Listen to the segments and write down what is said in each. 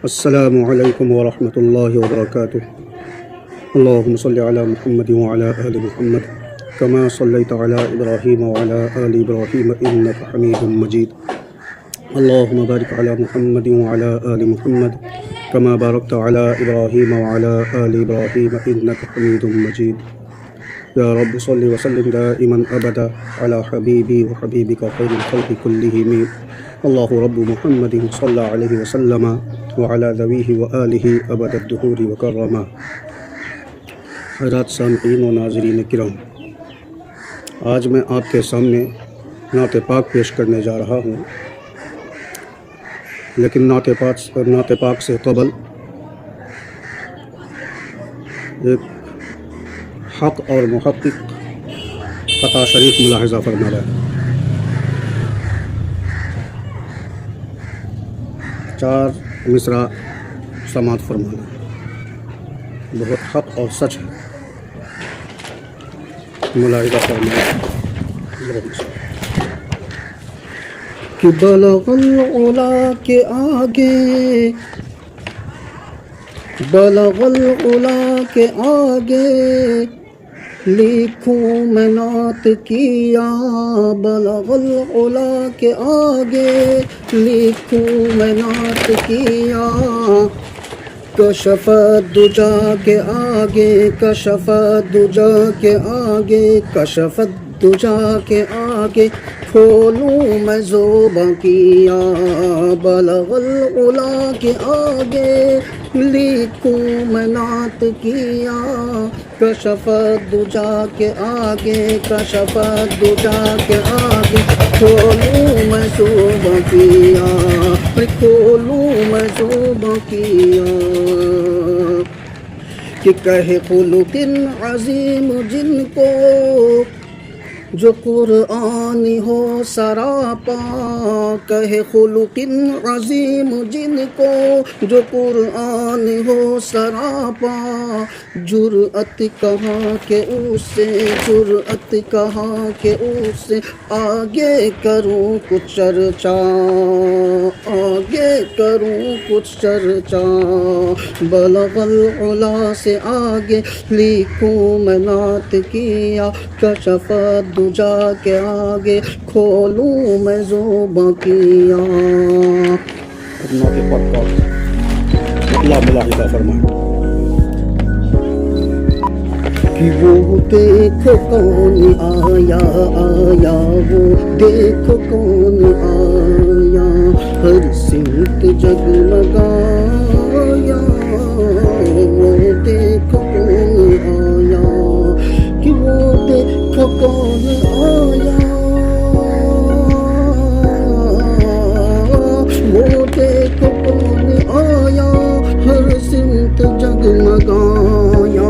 السلام علیکم ورحمۃ اللہ وبرکاتہ۔ اللہم صلی علی محمد وعلی آل محمد کما صلیت علی ابراہیم وعلی آل ابراہیم انک حمید مجید۔ اللہم بارک علی محمد وعلی آل محمد کما بارکت علی ابراہیم وعلی آل ابراہیم انک حمید مجید۔ یا رب صلی وسلم دائما ابدا علی حبیبی و حبیبک خیر الخلق کلہم اللہ رب محمد صلی علیہ وسلم وعلی ذویہ وآلہ ابد الدہور وکرما۔ حضرات سامعین و ناظرین کرام، آج میں آپ کے سامنے نعت پاک پیش کرنے جا رہا ہوں، لیکن نعت پاک سے قبل ایک حق اور محقق قطع شریف ملاحظہ فرما رہا ہے۔ 4 مصرع سماعت فرمانا، بہت حق اور سچ ہے، ملاحظہ فرمانا۔ کہ بلغ العلا کے آگے، بلغ العلا کے آگے لکھوں میں نعت کیا، بلغ العلا کے آگے لکھوں میں نعت کیا۔ کشف الدجا کے آگے، کشف الدجا کے آگے، کشف الدجا کے آگے کھولوں میں زوباں کیا، بلغ العلا کے آگے لکھوں میں نعت کیا۔ کشف الدجا کے آگے، کشف الدجا کے آگے کھولوں میں زوباں کیا، کھولوں میں زوباں کیا۔ کہ کہے خلق عظیم جن کو جو قرآن ہو سراپا، کہے خلق عظیم جن کو جو قرآن ہو سراپا۔ جرأت کہاں کہ اس سے، جرأت کہاں کہ اس سے آگے کروں کچھ چرچا، آگے کروں کچھ چرچا۔ بلغ العلا سے آگے لکھوں میں نعت کیا، کشف الدجا کے آگے کھولوں میں زوباں کیا۔ نعت پاک کا اطلاع ملاحظہ فرمائیں۔ کہ وہ دیکھو کون آیا، آیا وہ دیکھو کون آیا، ہر سمت جگمگایا، وہ دیکھو کون آیا، کہ وہ دیکھو کون آیا، وہ دیکھو کون آیا، ہر سمت جگمگایا،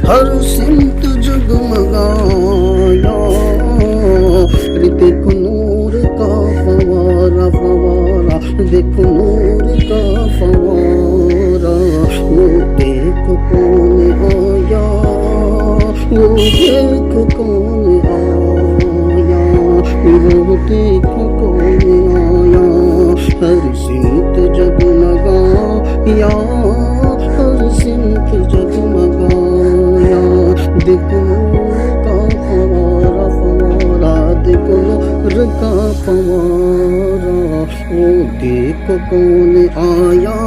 ہر سمت جگمگایا۔ دیکھو نور کا فوارہ، فوارہ دیکھو نور کا فوارہ، وہ دیکھو کون آیا، وہ دیکھو کون آیا، وہ دیکھو کون آیا، ہر سمت جگمگایا، ہر سمت جگمگایا۔ دیکھو نور کا فوارہ، فوارہ دیکھو نور کا فوارہ، وہ دیکھو کون آیا،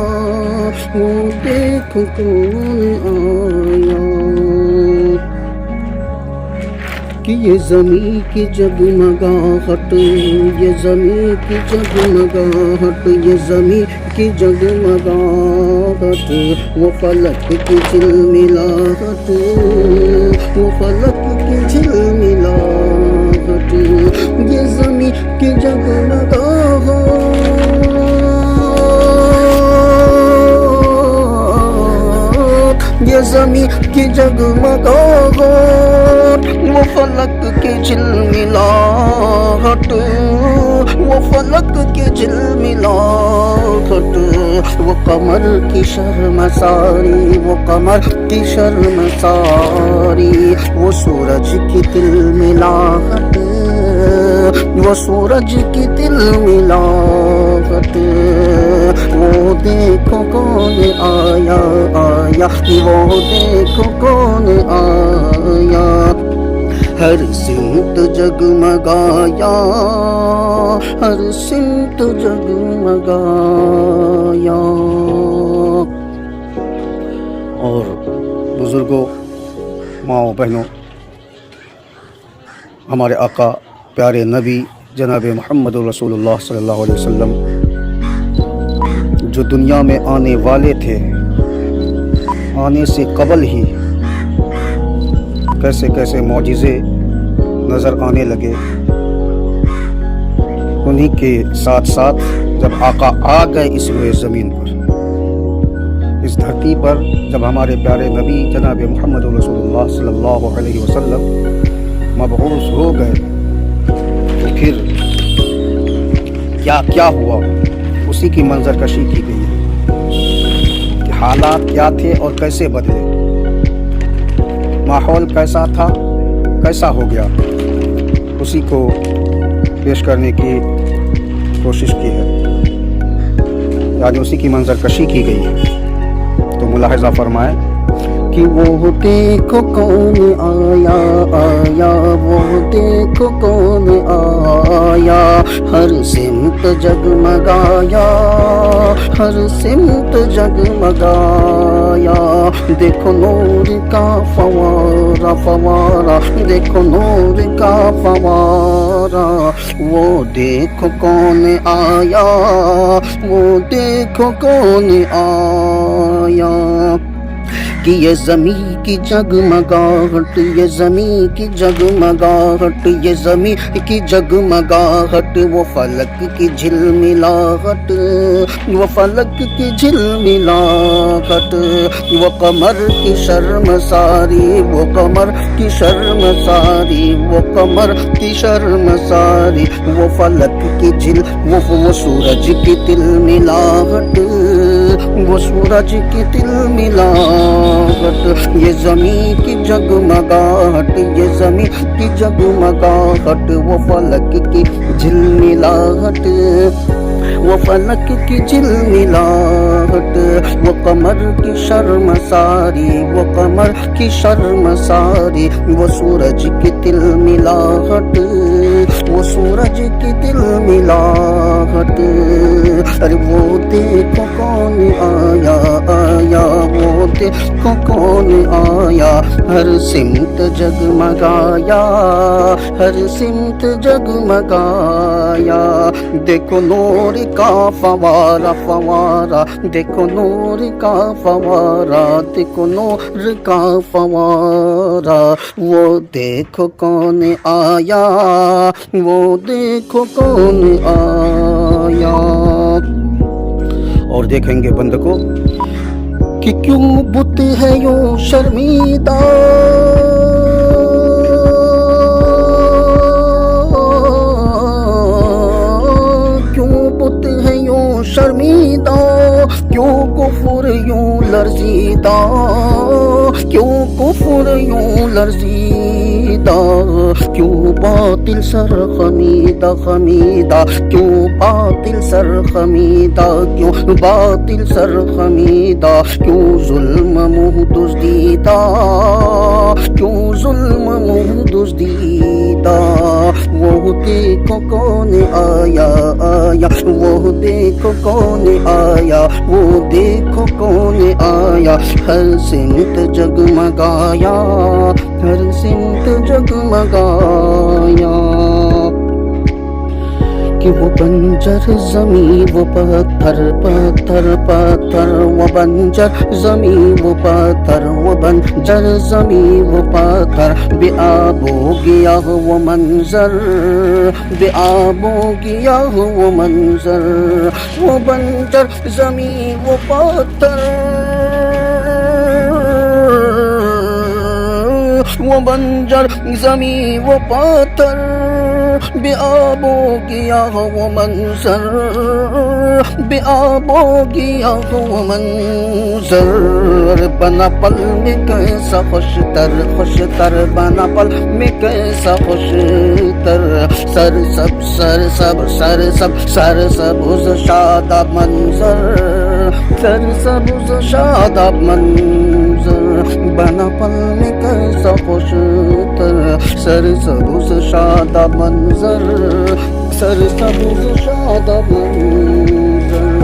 وہ دیکھو کون آیا۔ کہ یہ زمین کی جگمگاہٹ، یہ زمین کی جگمگاہٹ، یہ زمین کی جگمگاہٹ، وہ فلک کی جھلملاہٹ، وہ فلک کی جھلملاہٹ، یہ زمین کی جگمگاہٹ، یہ زمین کی جگمگاہٹ، وہ فلک کی جھلملاہٹ، وہ فلک کی جھلملاہٹ، وہ قمر کی شرمساری، وہ قمر کی شرمساری، وہ سورج کی تلملاہٹ، وہ سورج کی تلملاہٹ، وہ دیکھ دیکھو کون آیا آیا، وہ دیکھو کون آیا، ہر سمت جگمگایا، ہر سمت جگمگایا۔ اور بزرگوں، ماؤں بہنوں، ہمارے آقا پیارے نبی جناب محمد رسول اللہ صلی اللہ علیہ وسلم جو دنیا میں آنے والے تھے، آنے سے قبل ہی کیسے کیسے معجزے نظر آنے لگے، انہی کے ساتھ ساتھ جب آقا آ گئے اس روئے زمین پر، اس دھرتی پر، جب ہمارے پیارے نبی جناب محمد رسول اللہ صلی اللہ علیہ وسلم مبعوث ہو گئے، تو پھر کیا کیا ہوا اسی کی منظر کشی کی گئی ہے کہ حالات کیا تھے اور کیسے بدلے، ماحول کیسا تھا کیسا ہو گیا، اسی کو پیش کرنے کی کوشش کی ہے، یعنی اسی کی منظر کشی کی گئی ہے۔ تو ملاحظہ فرمائیں کہ وہ دیکھو کون آیا آیا، وہ دیکھو کون آیا، ہر سمت جگمگایا، ہر سمت جگمگایا، دیکھو نور کا فوارہ فوارہ، دیکھو نور کا فوارہ، وہ دیکھو کون آیا، وہ دیکھو کون آیا، کہ یہ زمین کی جگمگاہٹ، یہ زمین کی جگمگاہٹ، یہ زمین کی جگمگاہٹ، وہ فلک کی جھلملاہٹ، وہ فلک کی جھلملاہٹ، وہ قمر کی شرمساری، وہ قمر کی شرمساری، وہ قمر کی شرمساری، وہ فلک کی وہ سورج کی تلملاہٹ، وہ سورج کی تلملاہٹ، یہ زمین کی جگمگاہٹ، یہ زمین کی جگمگاہٹ، وہ فلک کی جھلملاہٹ، وہ فلک کی جھلملاہٹ، وہ قمر کی شرمساری، وہ قمر کی شرمساری، وہ سورج کی تلملاہٹ، وہ سورج کی تلملاہٹ، ارے وہ دیکھو کون آیا آیا، وہ دیکھو کون آیا، ہر سمت جگمگایا، ہر سمت جگمگایا، دیکھو نور کا فوارہ فوارہ، دیکھو نور کا فوارہ، دیکھو نور کا فوارہ، وہ دیکھو کون آیا، وہ دیکھو کون آیا۔ اور دیکھیں گے بندے کو کہ کیوں بت ہے یوں شرمیدہ، کیوں بت ہے یوں شرمیدہ، کیوں کفر یوں لرزیدہ، کیوں کفر یوں لرزیدہ، کیوں باطل سر خمیدہ خمیدہ، کیوں باطل سر خمیدہ، کیوں باطل سر خمیدہ، کیوں ظلم منہ دزدیدہ، کیوں ظلم منہ دزدیدہ، وہ دیکھو کون آیا آیا، وہ دیکھو کون آیا، وہ دیکھو کون آیا، ہر سمت جگمگایا، ہر سمت جگمگایا، کہ وہ بنجر زمین وہ پتھر پتھر پتھر، وہ بنجر زمین وہ پتھر، وہ بنجر زمین وہ پتھر، بے آب ہو گیا وہ منظر، بے آب ہو گیا وہ منظر، وہ بنجر زمین وہ پتھر، وہ بنجر زمین وہ پتھر، بے آب ہو گیا وہ منظر، بے آب ہو گیا وہ منظر، بنا پل میں کیسا خوش تر خوش تر، بنا پل میں کیسا خوش تر، سر سب سر سب سر سب سر سبز شاداب منظر، سرسبز شاداب منظر بنا پل میں کیسا خوشتر سرسبز شاداب منظر سرسبز شاداب منظر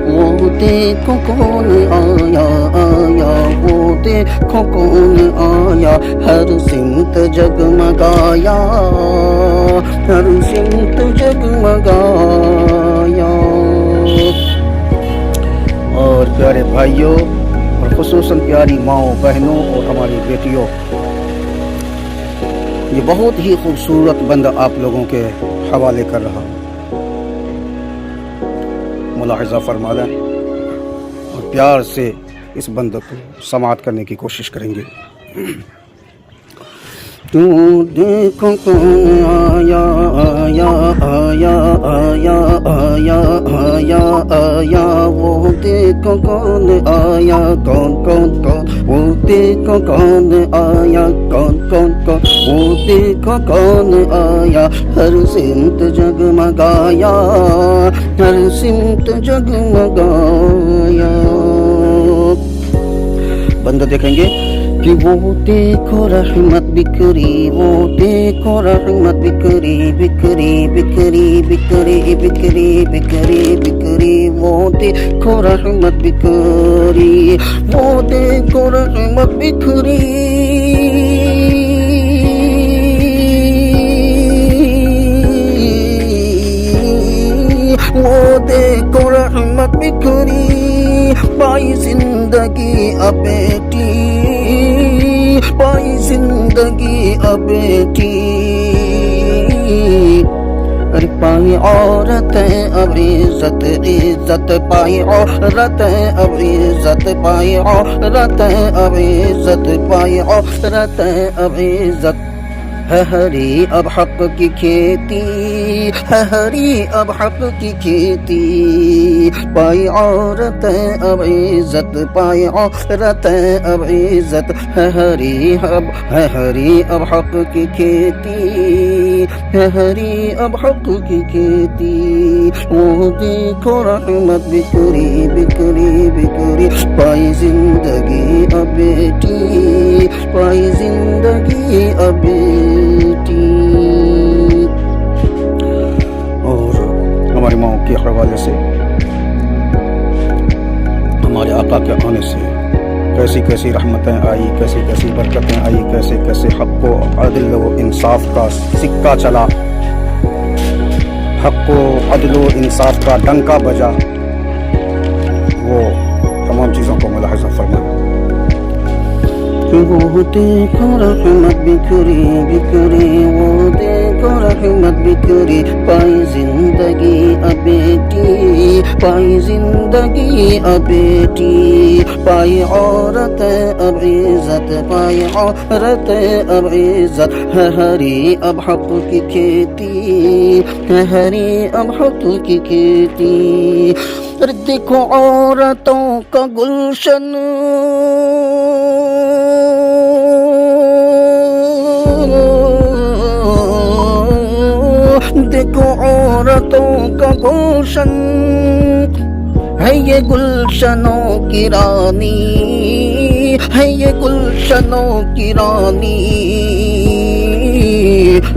وہ دیکھو کون آیا آیا وہ دیکھو کون آیا ہر سمت جگمگایا ہر سمت جگمگایا اور پیارے بھائیوں اور خصوصاً پیاری ماؤں بہنوں اور ہماری بیٹیوں یہ بہت ہی خوبصورت بند آپ لوگوں کے حوالے کر رہا ہوں ملاحظہ فرما لیں اور پیار سے اس بند کو سماعت کرنے کی کوشش کریں گے تو دیکھو کون آیا آیا آیا آیا آیا آیا آیا وہ دیکھو کون آیا کون کون کون وہ دیکھو کون آیا کون کون کون وہ دیکھو کون آیا ہر سمت جگمگایا ہر سمت جگمگایا بندہ دیکھیں گے کہ وہ دیکھو رحمت بکھری وہ دیکھو رحمت بکھری بکھری بکھری بکھری بکھری بکھری بکھری وہ دیکھو رحمت بکھری وہ دیکھو رحمت بکھری وہ دیکھو رحمت بکھری پائی زندگی اب بیٹی پائی زندگی اب بیٹی ارے پائی عورتیں اب عزت عزت پائی عورتیں اب عزت پائی عورتیں اب عزت پائی عورتیں اب عزت ہے ہری اب حق کی کھیتی ہے ہری اب حق کی کھیتی پائی عورتیں اب عزت پائی عورتیں اب عزت ہے ہری اب حق کی کھیتی ہے ہری اب حق کی کھیتی وہ دیکھو رحمت بکھری بکھری بکھری پائی زندگی اب بیٹی پائی زندگی اب اور ہماری ماؤں کے حوالے سے ہمارے آقا کے آنے سے کیسی کیسی رحمتیں آئی کیسی کیسی برکتیں آئی کیسے کیسے حق و عدل و انصاف کا سکہ چلا حق و عدل و انصاف کا ڈنکا بجا وہ تمام چیزوں کو ملاحظہ فرمائیں وہ دیکھو رحمت بکھری بکھری وہ دیکھو رحمت بکھری پائی زندگی اب بیٹی پائی زندگی اب بیٹی پائی عورتیں اب عزت پائی عورتیں اب عزت ہے ہری اب حق کی کھیتی ہے ہری اب حق کی کھیتی دیکھو عورتوں کا گلشن دیکھو عورتوں کا گلشن ہے یہ گلشنوں کی رانی ہے یہ گلشنوں کی رانی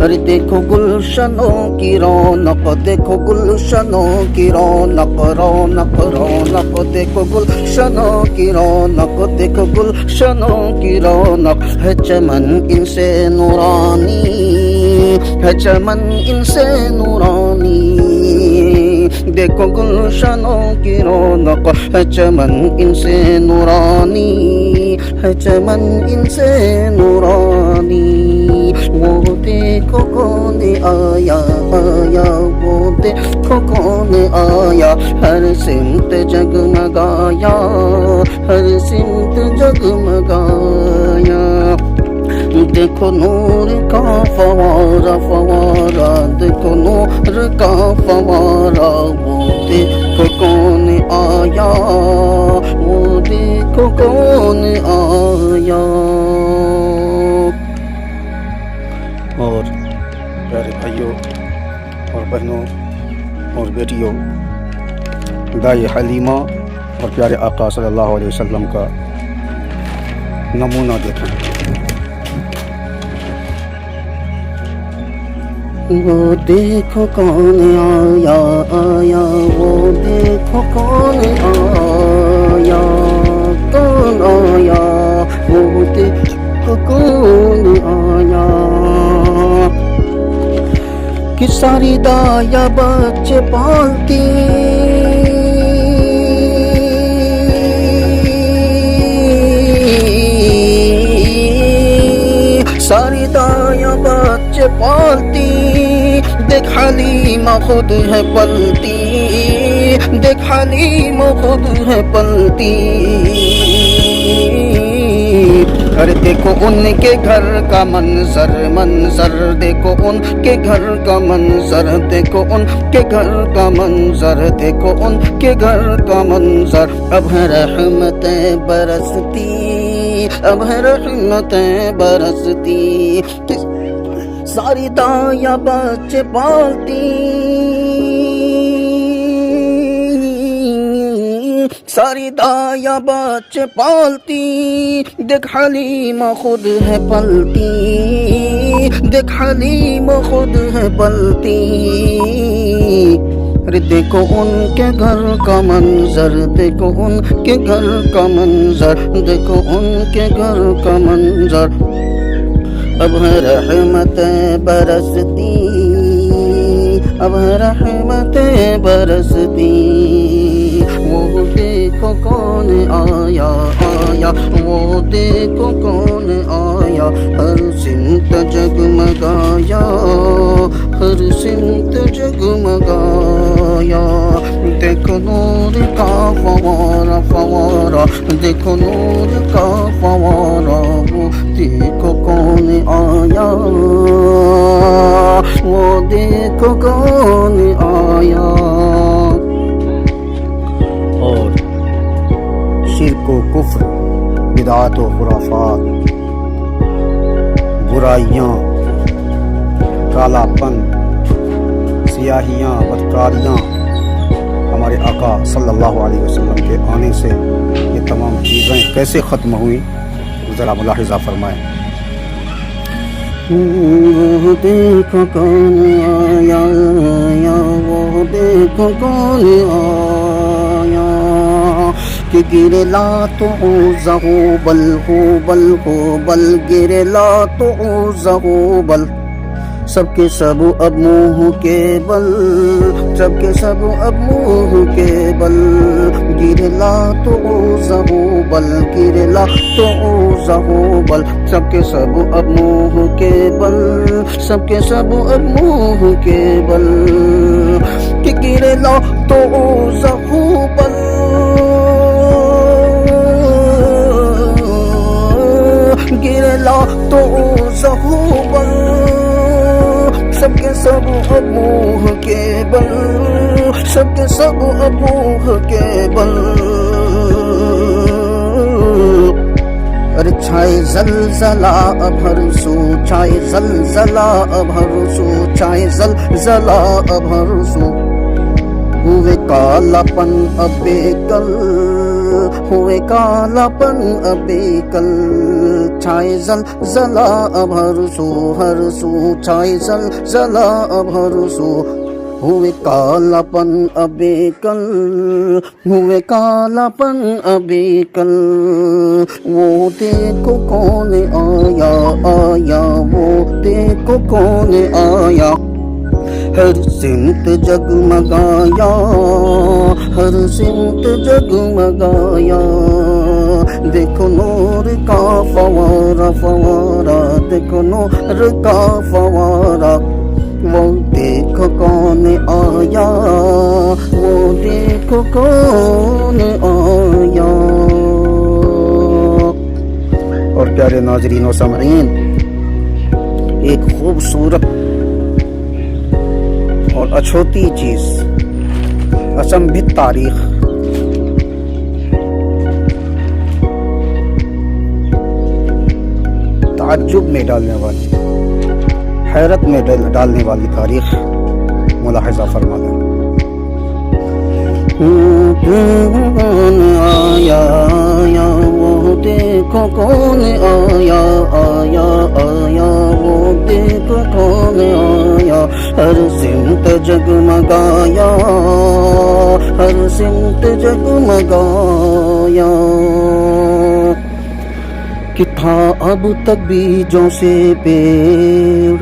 ارے دیکھو گلشنوں کی رونق دیکھو گلشنوں کی رونق رونق رونق دیکھو گلشنوں کی رونق دیکھو گلشنوں کی رونق ہے چمن ان سے نورانی ہے چمن ان سے نورانی دیکھو گلشنوں کی رونق ہے چمن ان سے نورانی ہے چمن ان سے نورانی وہ دیکھو کون آیا آیا وہ دیکھو کون آیا ہر سمت جگمگایا ہر سمت جگمگایا دیکھو نور کا فوارہ فوارہ دیکھو نور کا فوارہ وہ دیکھو کون آیا وہ دیکھو کون آیا اور پیارے بھائیوں اور بہنوں اور بیٹیوں دائی حلیمہ اور پیارے آقا صلی اللہ علیہ وسلم کا نمونہ دیکھیں۔ وہ دیکھو کون آیا آیا، وہ دیکھو کون آیا، کون آیا، وہ دیکھو کون آیا، کہ ساری دایا بچے پالتی، ساری دایا بچے پالتی، دیکھ حلیمہ خود ہے پلتی، دیکھ حلیمہ خود ہے پلتی، ارے دیکھو ان کے گھر کا منظر، منظر دیکھو ان کے گھر کا منظر، دیکھو ان کے گھر کا منظر، دیکھو ان کے گھر کا منظر، اب ہے رحمتیں برستی، اب ہے رحمتیں برستی، ساری دایا بچے پالتی، ساری دایا بچے پالتی، دیکھ حلیمہ خود ہے پلتی، دیکھ حلیمہ خود ہے پلتی، ارے دیکھو ان کے گھر کا منظر، دیکھو ان کے گھر کا منظر، دیکھو ان کے گھر کا منظر، اب ہے رحمتیں برستی، اب ہے رحمتیں برستی، وہ دیکھو کون آیا آیا، وہ دیکھو کون آیا، ہر سمت جگمگایا، ہر سمت جگمگایا، دیکھو نور کا فوارہ فوارہ، دیکھو نور کا فوارہ، وہ دیکھو کون آیا، وہ دیکھو کون آیا، اور شرک و کفر، بدعات و خرافات، برائیاں، کالا پن، سیاہیاں، بدکاریاں ہمارے آقا صلی اللہ علیہ وسلم کے آنے سے یہ تمام چیزیں کیسے ختم ہوئیں، ذرا ملاحظہ فرمائیں۔ وہ دیکھو کون آیا آیا، وہ دیکھو کون آیا، کہ گرے لا تعوذہ بل ہو بل ہو بل، گرے لا تعوذہ بل، سب کے سب اب منہ کے بل، سب کے سب اب منہ کے بل، گر لا تعوذہ بل، گر لا تعوذہ بل، سب کے سب اب منہ کے بل، سب کے سب اب منہ کے بل، کہ گر لا تعوذہ بل، گر لا تعوذہ بل، سب کے سب اب منہ کے بل، سب کے سب اب منہ کے بل، ارے چھائے زلزلہ اب ہر سو، چھائے زلزلہ اب ہر سو، چھائے زلزلہ اب ہر سو، ہوئے کالا پن اب کل، ہوئے کالا پن اب کل، چھائے زلزلہ اب ہر سو، ہر سو چھائے زلزلہ اب ہر سو، ہوئے کالا پن اب کل، ہوئے کالا پن اب کل، وہ دیکھو کون آیا آیا، وہ دیکھو کون آیا، ہر سمت جگمگایا، ہر سمت جگمگایا، دیکھو نور کا فوارہ فوارہ، دیکھو نور کا فوارہ، وہ دیکھو کون آیا، وہ دیکھو کون آیا۔ اور پیارے ناظرین و سامعین، ایک خوبصورت اور اچھوتی چیز، اچنبھت تاریخ، تعجب میں ڈالنے والی، حیرت میں ڈالنے والی تاریخ ملاحظہ فرما لیں۔ کون آیا آیا وہ دیکھو کون آیا آیا آیا وہ دیکھو کون آیا ہر سمت جگمگایا ہر سمت جگمگایا کہ تھا اب تک بیجوں سے پیڑ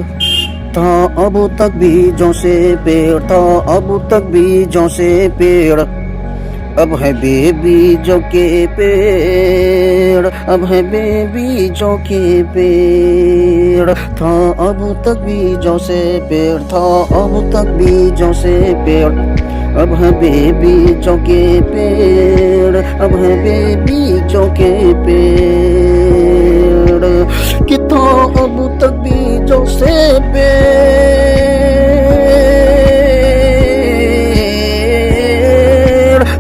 تھا اب تک بیجوں سے پیڑ تھا اب تک بیجوں سے پیڑ اب ہے بے بیجوں کے پیڑ اب ہے بے بیجوں کے پیڑ تھا اب تک بیجوں سے پیڑ تھا اب تک بیجوں سے پیڑ اب ہے بے بیجوں کے پیڑ اب ہے بے بیجوں کے پیڑ کہ تھا اب تک بیجوں سے پیڑ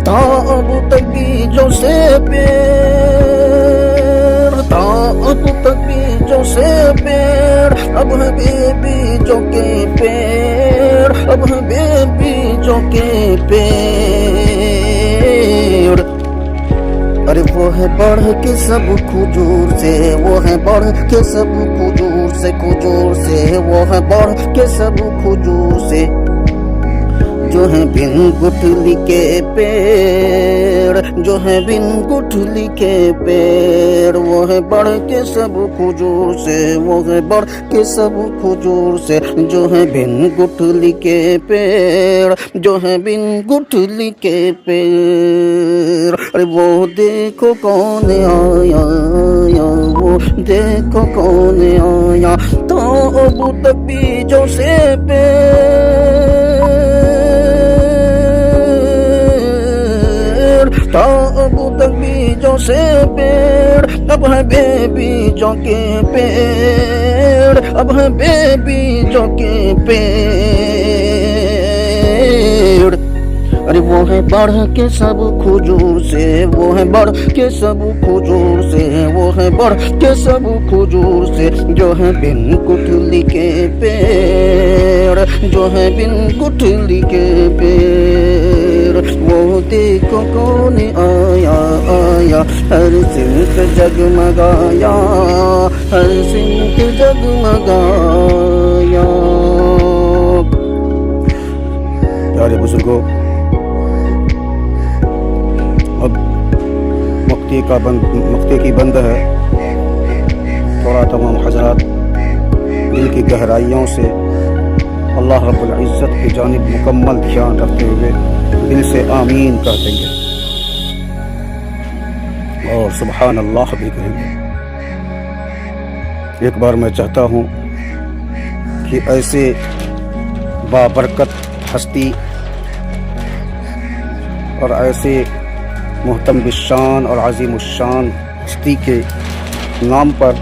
تھا اب تک بیجوں سے پیڑ تھا اب تک بیجوں سے پیڑ اب ہے بے بیجوں کے پیڑ اب ہے بے بیجوں کے پیڑ ارے وہ ہے بڑھ کے سب کھجور سے وہ ہے بڑھ کے سب کھجور سے کھجور سے وہ ہے بڑھ کے سب کھجور سے جو ہے بن گٹھلی کے پیڑ جو ہے بن گٹھلی کے پیڑ وہ ہے بڑھ کے سب کھجور سے وہ ہے بڑھ کے سب کھجور سے جو ہے بن گٹھلی کے پیڑ جو ہے بن گٹھلی کے پیڑ ارے وہ دیکھو کون آیا آیا وہ دیکھو کون آیا تو اب تک بیجوں سے تھا اب تک بیجوں سے پیڑ اب ہے بے بیجوں کے پیڑ اب ہے بے بیجوں کے پیڑ ارے وہ ہے بڑھ کے سب کھجور سے وہ ہے بڑھ کے سب کھجور سے وہ ہے بڑھ کے سب کھجور سے جو ہے بن گٹھلی کے پیڑ جو ہے بن گٹھلی کے پیڑ وہ دیکھو کون آیا آیا ہر سمت جگمگایا ہر سمت جگمگایا پیارے بزرگوں اب مقطع کی بند ہے تھوڑا تمام حضرات دل کی گہرائیوں سے اللہ رب العزت کی جانب مکمل دھیان رکھتے ہوئے دل سے آمین کر دیں گے اور سبحان اللہ بھی کہیں گے۔ ایک بار میں چاہتا ہوں کہ ایسے بابرکت ہستی اور ایسے محتم بالشان اور عظیم الشان ہستی کے نام پر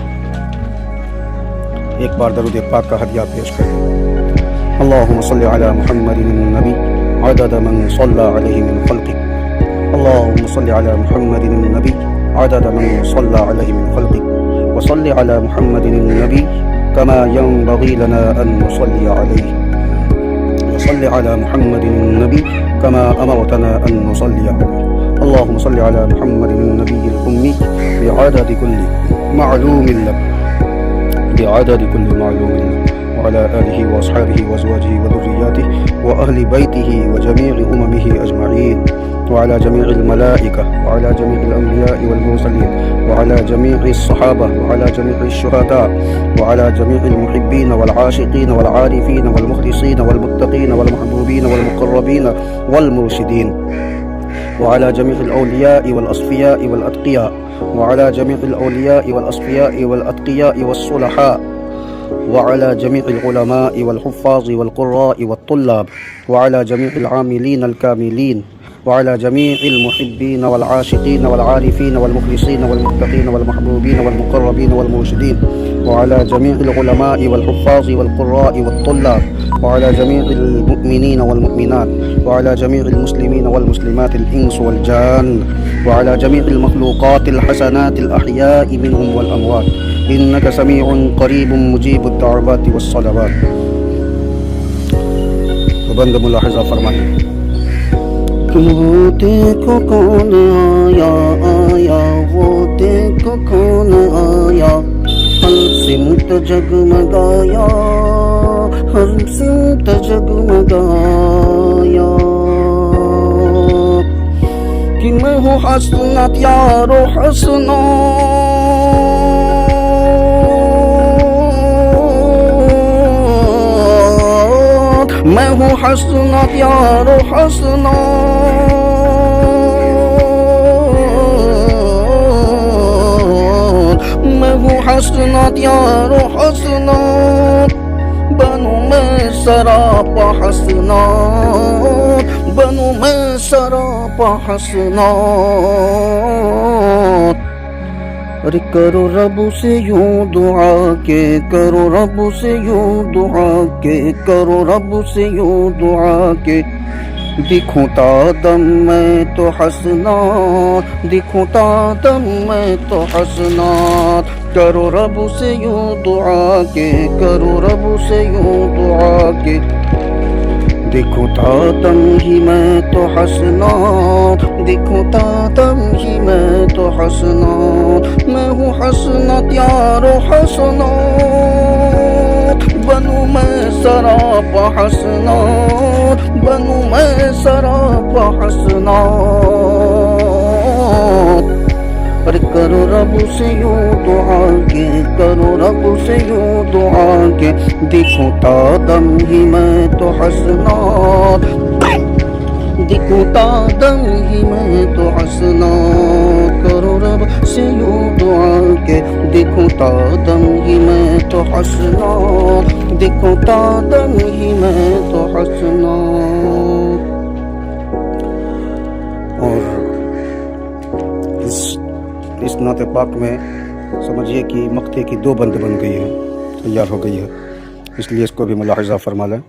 ایک بار درود پاک کا ہدیہ پیش کریں۔ اللہم صلی علی محمد النبی عدد من صلی علیہ من خلقک اللہم صلی علی محمد النبی عدد من صلی علیہ من خلقک وصلی علی محمد النبی کما ينبغی لنا ان نصلی علیہ وصلی علی محمد النبی کما امرتنا ان نصلی علیہ اللهم صل على محمد النبي الأمي بعدد كل معلوم لك بعدد كل معلوم لك وعلى آله وأصحابه وأزواجه وذرياته وأهل بيته وجميع أممه أجمعين وعلى جميع الملائكة وعلى جميع الأنبياء والمرسلين وعلى جميع الصحابة وعلى جميع الشهداء وعلى جميع المحبين والعاشقين والعارفين والمخلصين والمتقين والمحبوبين والمقربين والمرشدين وعلى جميع الأولياء والأصفياء والأتقياء وعلى جميع الأولياء والأصفياء والأتقياء والصلحاء وعلى جميع العلماء والحفاظ والقراء والطلاب وعلى جميع العاملين الكاملين وعلى جميع المحبين والعاشقين والعارفين والمخلصين والمتقين والمحبوبين والمقربين والمرشدين وعلى جميع العلماء والحفاظ والقراء والطلاب وعلى جميع المؤمنين والمؤمنات وعلى جميع المسلمين والمسلمات الإنس والجان وعلى جميع المخلوقات الحسنات الأحياء منهم والأموات إنك سميع قريب مجيب الدعوات والصلوات۔ وبند ملاحظہ فرمائیں وہ دیکھو کون آیا آیا، وہ دیکھو کون آیا، ہر سمت جگمگایا، ہر سمت جگمگایا، کہ میں ہوں حسنت یارو حسنات، میں ہوں حسنت یارو حسنات، میں ہوں حسنت یارو حسنات، بنوں میں سراپا حسنات، بنوں میں سراپا حسنات، ارے کرو رب سے یوں دعا کے، کرو رب سے یوں دعا کے، کرو رب سے یوں دعا کے، دکھوں تا دم میں تو حسنات، دکھوں تا دم میں تو حسنات، کرو رب سے یوں دعا کے، کرو رب سے یوں دعا کے، دیکھو تا دم ہی میں تو حسنات، دیکھو تا دم ہی میں تو حسنات، میں ہوں حسنت یارو حسنات، بنوں میں سراپا حسنات، بنوں میں سراپا حسنات، ارے کرو رب سے یوں دعا کے، کرو رب سے یوں دعا کے، دیکھوں تا دم ہی میں تو حسنات، دیکھوں تا دم ہی میں تو حسنات، کرو رب سے یوں دعا کے، دیکھوں تا دم ہی میں تو حسنات، دیکھوں تا دم ہی میں تو حسنات۔ اور اس نعت پاک میں سمجھیے کہ مقطع کی 2 بند بن گئی ہے، تیار ہو گئی ہے، اس لیے اس کو بھی ملاحظہ فرما لیں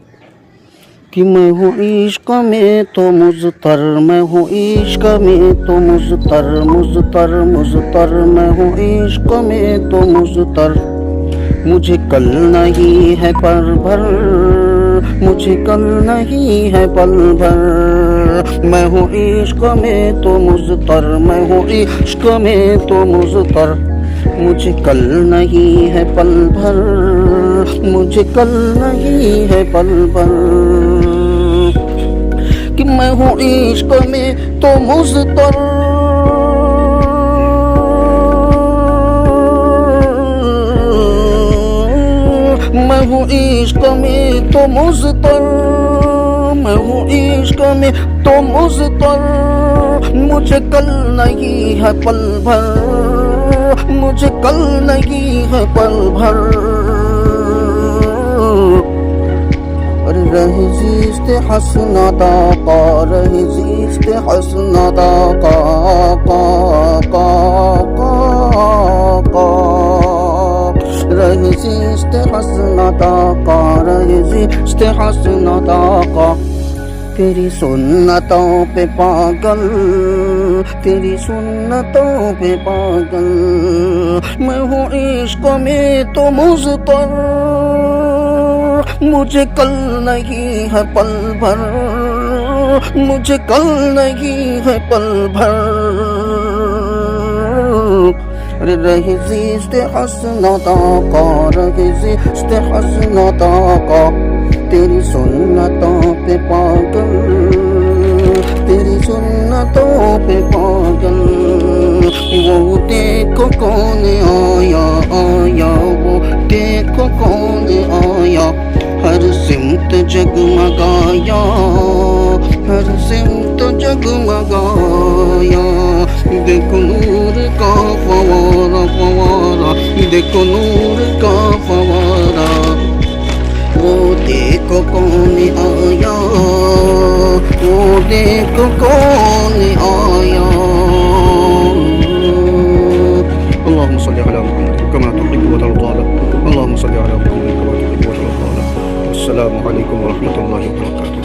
کہ میں ہوں عشق میں تو مضطر، میں ہوں عشق میں تو مضطر، مضطر مضطر، میں ہوں عشق میں تو مضطر، مجھے کل نہیں ہے پر بھر، مجھے کل نہیں ہے پل بھر، میں ہوں عشق میں تو مضطر، میں ہوں عشق میں تو مضطر، مجھے کل نہیں ہے پل بھر، مجھے کل نہیں ہے پل بھر، کہ میں ہوں عشق میں تو مضطر، میں ہوں عشق میں تو مضطر، میں ہوں عشق میں تو مضطر، مجھے کل نہیں ہے پل بھر، مجھے کل نہیں ہے پل بھر، ارے رہ زیست حسنات آقا، رہ زیست حسنات آقا، آقا آقا آقا، رہ زیست حسنات آقا، رہ زیست حسنات آقا، تیری سنتوں پہ پاگل، تیری سنتوں پہ پاگل، میں ہوں عشق میں تو مضطر، مجھے کل نہیں ہے پل بھر، مجھے کل نہیں ہے پل بھر، رہ زیست حسنات آقا، رہ زیست حسنات آقا، تیری سنتوں پہ پاگل، تیری سنتوں پہ پاگل، وہ دیکھو کون آیا آیا، وہ دیکھو کون آیا، ہر سمت جگمگایا، ہر سمت جگمگایا، دیکھو نور کا فوارہ فوارہ، دیکھو نور کا فوارہ، وہ دیکھو کون آیا، وہ دیکھو کون آیا، اللهم صل على محمد كما تحب وترضى، اللهم صل على محمد كما تحب وترضى، والسلام عليكم ورحمة الله وبركاته۔